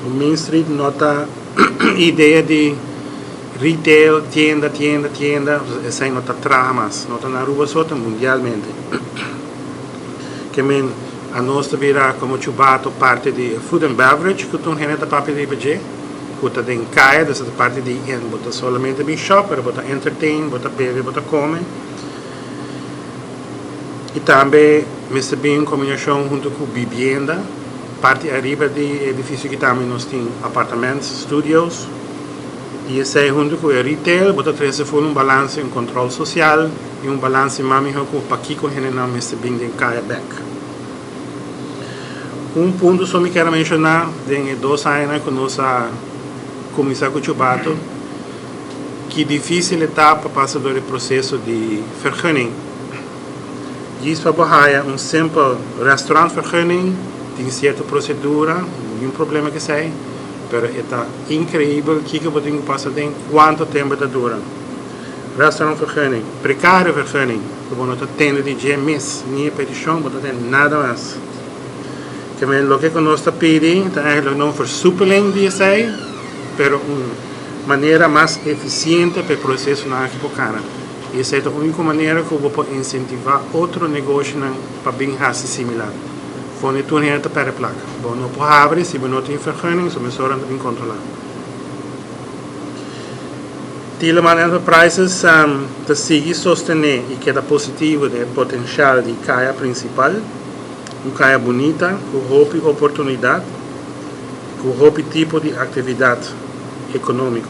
O Main Street nota ideia de retail, tienda, essa é nota tramas, nota na rua sota mundialmente. Que men a nostra vira como chubato parte de food and beverage, que tu não da parte de IBG, bota den caia dessa parte de bota solamente bem shopper, bota entertain, bota bebe, bota come. E também me bem combinação junto com vivienda, parte arriba de edifício que também nós temos apartamentos, studios. E esse é junto com o retail, bota trazer um balanço, um controle social e um balanço mami com o paquico que não me bem den caia back. Ponto só me quero mencionar, tem 2 anos com nossa comissão com Chubato, que difícil etapa passa do processo de vergunning. Diz para Bahia, simples restaurante vergunning, tem certa procedura, nenhum problema que sei, mas é incrível que eu tenho que passar em quanto tempo dura. Restaurant vergunning, precário vergunning, que não tem de GMS, nem petição, não tem nada mais. Que o que nós pedimos é não versoepeling de sei, mas uma maneira mais eficiente para o processo na Arquipocana. E essa é a única maneira que eu vou incentivar outro negócio para bem raça similar. Fone tu não para placa. Bom, não pode abrir se não tem vergunning, só me só bem controlar. Tieleman Enterprises te sigue sostener e que é positivo do potencial de caia principal. Uma caia bonita, com oportunidade, com tipo de atividade econômica.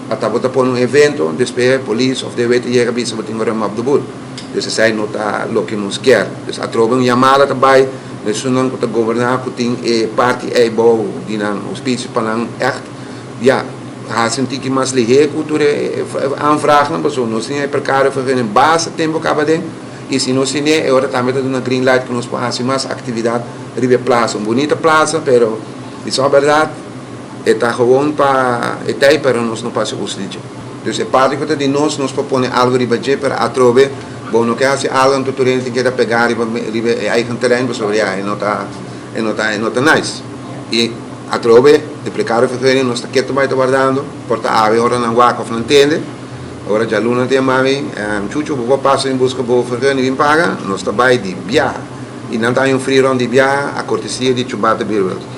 Até botar por evento, depois a polícia ou de weten je gebied ze moeten remmen op de boel. Dus ze zijn nog dat que nos quer. Dus a troben chamada também, dus zo'n que o governar que tem parte é bom, die dan hospice para echt, ja, gaan ze een mais ligeer cultura aanvragen, maar zo, nós nem precário fazer em base tempo acaba de. E se não se nem, agora também está dando green light que nós podemos fazer mais atividade ribe plaza, uma bonita plaza, pero isso é verdade, está gewoon para etai, pero nós não passa o sítio. Então é parte que de nós propõe algo ribe de para atrove, bom, não quer fazer algo que tu tem que pegar ribe eigen terreno, mas sobre aí não tá nice. E atrove de precário que nós está quieto mais guardando, porta ave ora não guaca ou não entende. Agora já Luna tem mami, chuchu vou passar em busca do vergunning e paga, nós trabalhamos de viagem. E não tem free run de viagem, a cortesia de Chubata Beerwelt.